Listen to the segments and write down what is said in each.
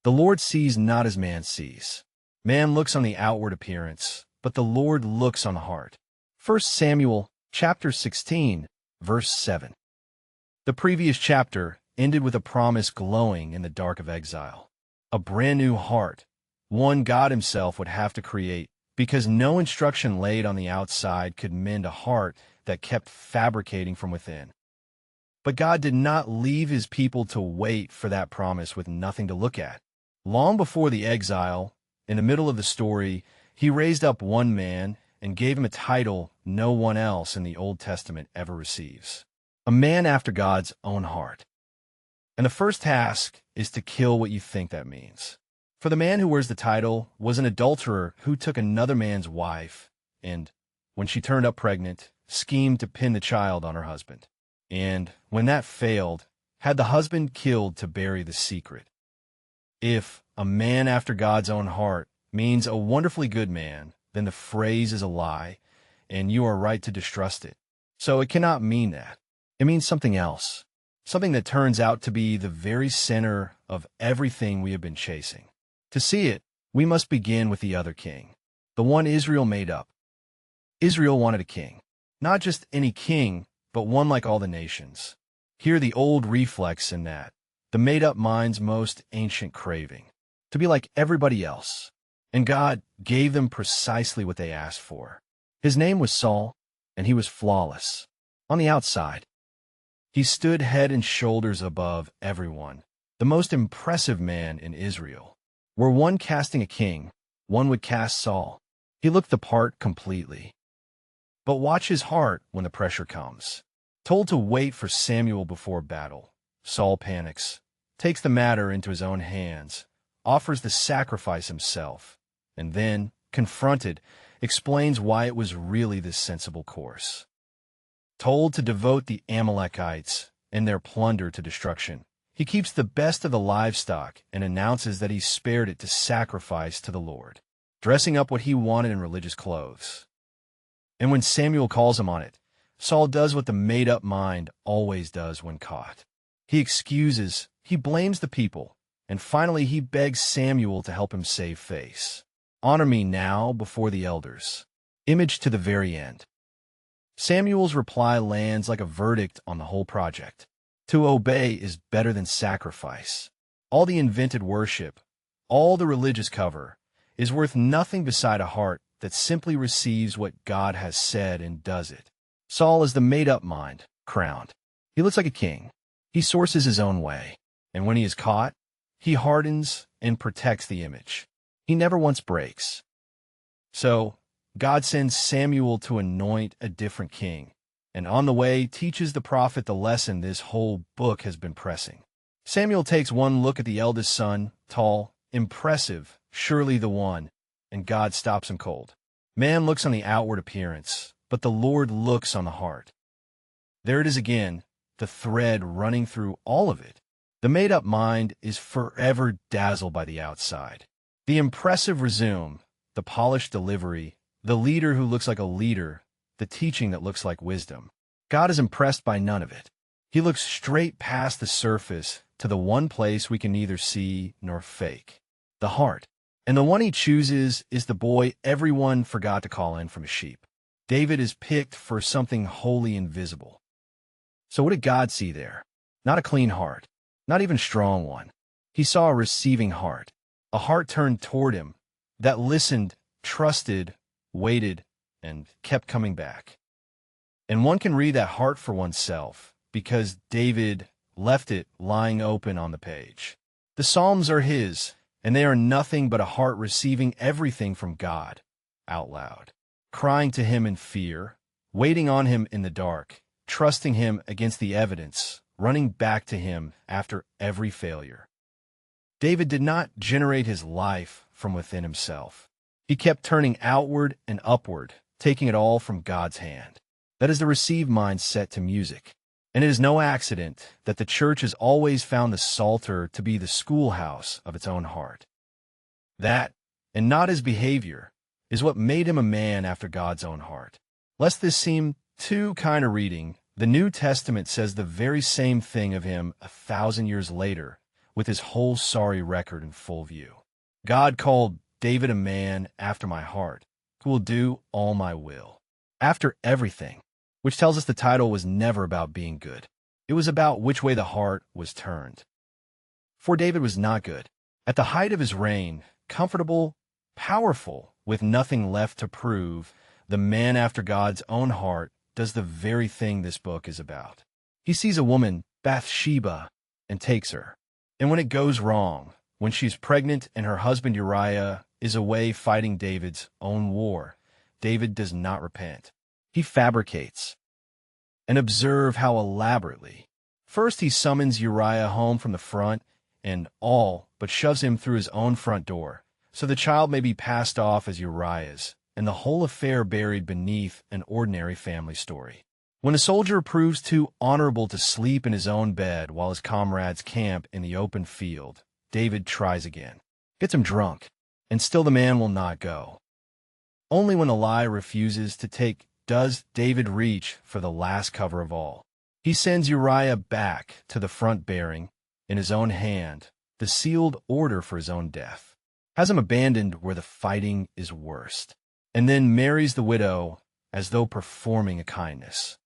The Lord sees not as man sees. Man looks on the outward appearance, but the Lord looks on the heart. 1 Samuel chapter 16, verse 7. The previous chapter ended with a promise glowing in the dark of exile. A brand new heart, one God himself would have to create, because no instruction laid on the outside could mend a heart that kept fabricating from within. But God did not leave his people to wait for that promise with nothing to look at. Long before the exile, in the middle of the story, he raised up one man and gave him a title no one else in the Old Testament ever receives. A man after God's own heart. And the first task is to kill what you think that means. For the man who wears the title was an adulterer who took another man's wife and, when she turned up pregnant, schemed to pin the child on her husband. And, when that failed, had the husband killed to bury the secret. If a man after God's own heart means a wonderfully good man, then the phrase is a lie, and you are right to distrust it. So it cannot mean that. It means something else, something that turns out to be the very center of everything we have been chasing. To see it, we must begin with the other king, the one Israel made up. Israel wanted a king, not just any king, but one like all the nations. Hear the old reflex in that, the made-up mind's most ancient craving, to be like everybody else. And God gave them precisely what they asked for. His name was Saul, and he was flawless. On the outside, he stood head and shoulders above everyone, the most impressive man in Israel. Were one casting a king, one would cast Saul. He looked the part completely. But watch his heart when the pressure comes. Told to wait for Samuel before battle, Saul panics, takes the matter into his own hands, offers the sacrifice himself, and then, confronted, explains why it was really the sensible course. Told to devote the Amalekites and their plunder to destruction, he keeps the best of the livestock and announces that he spared it to sacrifice to the Lord, dressing up what he wanted in religious clothes. And when Samuel calls him on it, Saul does what the made-up mind always does when caught. He excuses, he blames the people, and finally he begs Samuel to help him save face. Honor me now before the elders. Image to the very end. Samuel's reply lands like a verdict on the whole project. To obey is better than sacrifice. All the invented worship, all the religious cover, is worth nothing beside a heart that simply receives what God has said and does it. Saul is the made-up mind, crowned. He looks like a king. He sources his own way, and when he is caught, he hardens and protects the image. He never once breaks. So, God sends Samuel to anoint a different king, and on the way teaches the prophet the lesson this whole book has been pressing. Samuel takes one look at the eldest son, tall, impressive, surely the one, and God stops him cold. Man looks on the outward appearance, but the Lord looks on the heart. There it is again, the thread running through all of it. The made-up mind is forever dazzled by the outside. The impressive resume, the polished delivery, the leader who looks like a leader, the teaching that looks like wisdom. God is impressed by none of it. He looks straight past the surface to the one place we can neither see nor fake, the heart. And the one he chooses is the boy everyone forgot to call in from a sheep. David is picked for something wholly invisible. So what did God see there? Not a clean heart, not even a strong one. He saw a receiving heart, a heart turned toward him, that listened, trusted, waited, and kept coming back. And one can read that heart for oneself, because David left it lying open on the page. The Psalms are his, and they are nothing but a heart receiving everything from God, out loud, crying to him in fear, waiting on him in the dark, trusting him against the evidence, running back to him after every failure. David did not generate his life from within himself. He kept turning outward and upward, taking it all from God's hand. That is the received mind set to music. And it is no accident that the church has always found the Psalter to be the schoolhouse of its own heart. That, and not his behavior, is what made him a man after God's own heart. Lest this seem too kind of reading, the New Testament says the very same thing of him 1,000 years later, with his whole sorry record in full view. God called David a man after my heart, who will do all my will. After everything, which tells us the title was never about being good. It was about which way the heart was turned. For David was not good. At the height of his reign, comfortable, powerful, with nothing left to prove, the man after God's own heart does the very thing this book is about. He sees a woman, Bathsheba, and takes her. And when it goes wrong, when she's pregnant and her husband Uriah is away fighting David's own war, David does not repent. He fabricates. And observe how elaborately. First he summons Uriah home from the front and all but shoves him through his own front door, so the child may be passed off as Uriah's, and the whole affair buried beneath an ordinary family story. When a soldier proves too honorable to sleep in his own bed while his comrades camp in the open field, David tries again, gets him drunk, and still the man will not go. Only when the lie refuses to take does David reach for the last cover of all. He sends Uriah back to the front bearing, in his own hand, the sealed order for his own death, has him abandoned where the fighting is worst, and then marries the widow as though performing a kindness.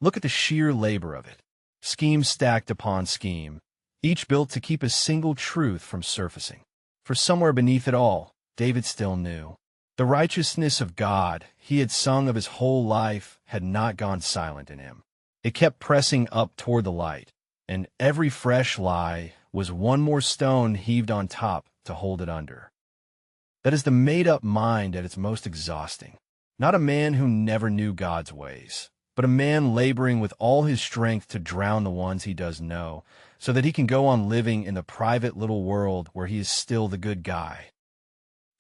Look at the sheer labor of it. Scheme stacked upon scheme, each built to keep a single truth from surfacing. For somewhere beneath it all, David still knew. The righteousness of God he had sung of his whole life had not gone silent in him. It kept pressing up toward the light, and every fresh lie was one more stone heaved on top to hold it under. That is the made-up mind at its most exhausting. Not a man who never knew God's ways, but a man laboring with all his strength to drown the ones he does know, so that he can go on living in the private little world where he is still the good guy.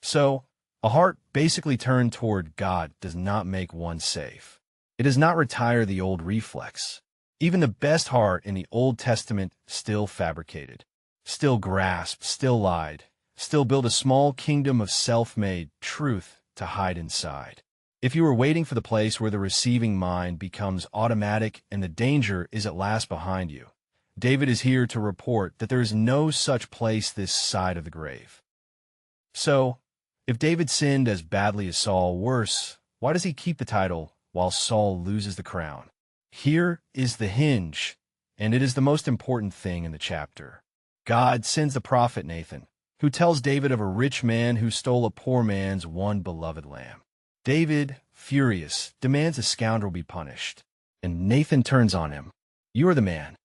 So, a heart basically turned toward God does not make one safe. It does not retire the old reflex. Even the best heart in the Old Testament still fabricated, still grasped, still lied, still built a small kingdom of self-made truth to hide inside. If you are waiting for the place where the receiving mind becomes automatic and the danger is at last behind you, David is here to report that there is no such place this side of the grave. So, if David sinned as badly as Saul, worse, why does he keep the title while Saul loses the crown? Here is the hinge, and it is the most important thing in the chapter. God sends the prophet Nathan, who tells David of a rich man who stole a poor man's one beloved lamb. David, furious, demands the scoundrel be punished, and Nathan turns on him. You are the man.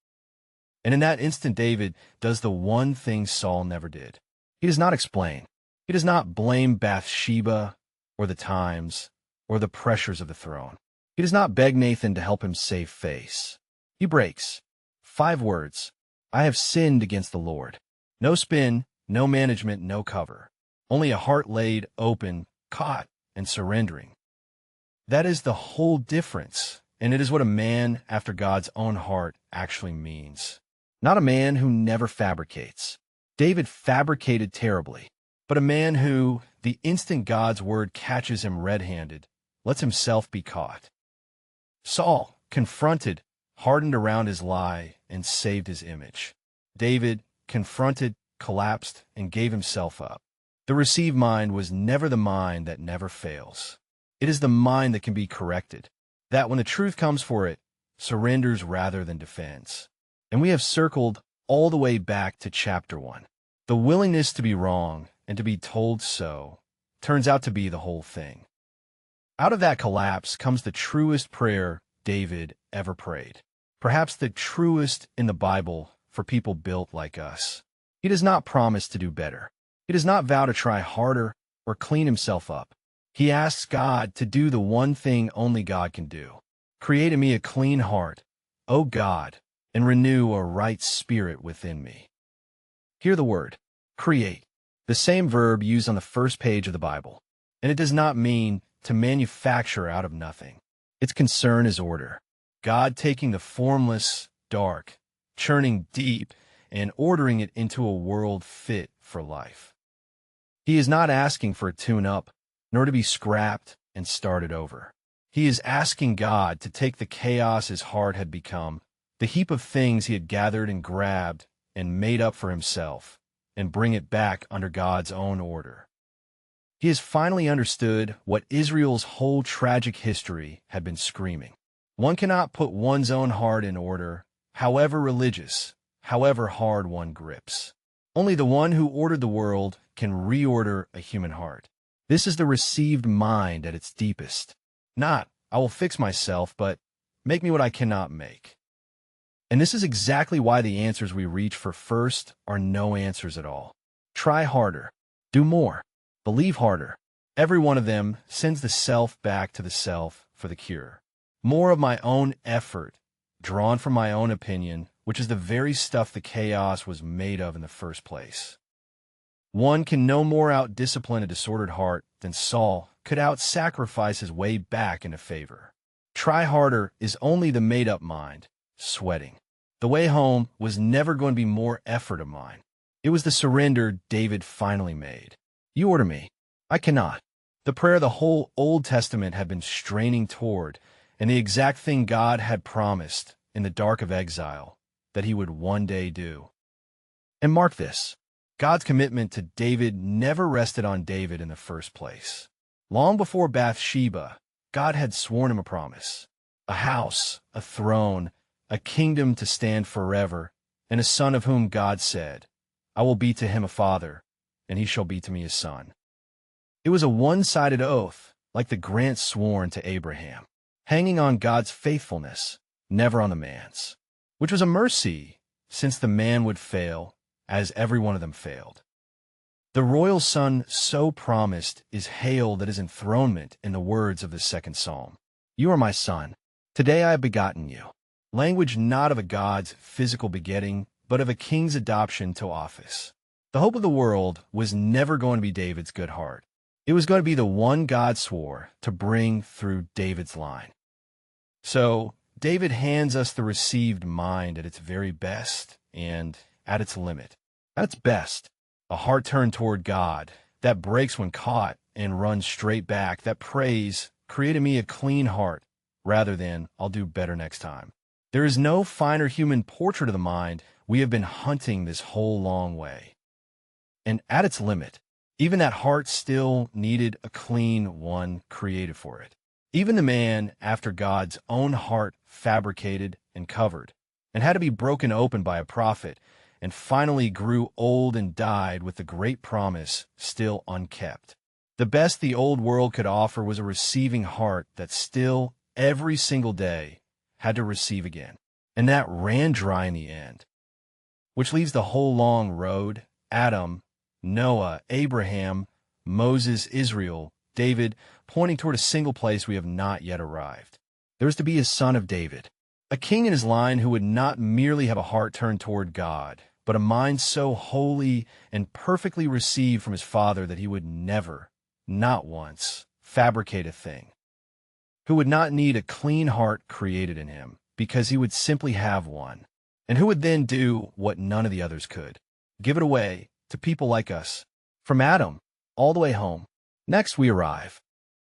And in that instant, David does the one thing Saul never did. He does not explain. He does not blame Bathsheba or the times or the pressures of the throne. He does not beg Nathan to help him save face. He breaks. 5 words. I have sinned against the Lord. No spin, no management, no cover. Only a heart laid open, caught, and surrendering. That is the whole difference, and it is what a man after God's own heart actually means. Not a man who never fabricates. David fabricated terribly, but a man who, the instant God's word catches him red-handed, lets himself be caught. Saul, confronted, hardened around his lie and saved his image. David, confronted, collapsed, and gave himself up. The received mind was never the mind that never fails. It is the mind that can be corrected, that when the truth comes for it, surrenders rather than defends. And we have circled all the way back to chapter 1. The willingness to be wrong and to be told so turns out to be the whole thing. Out of that collapse comes the truest prayer David ever prayed, perhaps the truest in the Bible for people built like us. He does not promise to do better. He does not vow to try harder or clean himself up. He asks God to do the one thing only God can do. Create in me a clean heart, O God, and renew a right spirit within me. Hear the word, create, the same verb used on the first page of the Bible, and it does not mean to manufacture out of nothing. Its concern is order. God taking the formless, dark, churning deep, and ordering it into a world fit for life. He is not asking for a tune-up, nor to be scrapped and started over. He is asking God to take the chaos his heart had become, the heap of things he had gathered and grabbed, and made up for himself, and bring it back under God's own order. He has finally understood what Israel's whole tragic history had been screaming. One cannot put one's own heart in order, however religious, however hard one grips. Only the one who ordered the world can reorder a human heart. This is the received mind at its deepest. Not, I will fix myself, but make me what I cannot make. And this is exactly why the answers we reach for first are no answers at all. Try harder. Do more. Believe harder. Every one of them sends the self back to the self for the cure. More of my own effort, drawn from my own opinion, which is the very stuff the chaos was made of in the first place. One can no more out-discipline a disordered heart than Saul could out-sacrifice his way back into favor. Try harder is only the made-up mind, sweating. The way home was never going to be more effort of mine. It was the surrender David finally made. You order me. I cannot. The prayer the whole Old Testament had been straining toward, and the exact thing God had promised in the dark of exile that he would one day do. And mark this, God's commitment to David never rested on David in the first place. Long before Bathsheba, God had sworn him a promise, a house, a throne, a kingdom to stand forever, and a son of whom God said, I will be to him a father, and he shall be to me a son. It was a one-sided oath, like the grant sworn to Abraham, hanging on God's faithfulness, never on the man's, which was a mercy, since the man would fail, as every one of them failed. The royal son so promised is hailed at his enthronement in the words of the second psalm. You are my son. Today I have begotten you. Language not of a God's physical begetting, but of a king's adoption to office. The hope of the world was never going to be David's good heart. It was going to be the one God swore to bring through David's line. So, David hands us the received mind at its very best and at its limit. At its best, a heart turned toward God that breaks when caught and runs straight back, that prays, create in me a clean heart, rather than, I'll do better next time. There is no finer human portrait of the mind we have been hunting this whole long way. And at its limit, even that heart still needed a clean one created for it. Even the man after God's own heart fabricated and covered, and had to be broken open by a prophet, and finally grew old and died with the great promise still unkept. The best the old world could offer was a receiving heart that still, every single day, had to receive again, and that ran dry in the end. Which leaves the whole long road, Adam, Noah, Abraham, Moses, Israel, David, pointing toward a single place we have not yet arrived. There was to be a son of David, a king in his line who would not merely have a heart turned toward God, but a mind so holy and perfectly received from his Father that he would never, not once, fabricate a thing, who would not need a clean heart created in him, because he would simply have one, and who would then do what none of the others could, give it away to people like us, from Adam all the way home. Next we arrive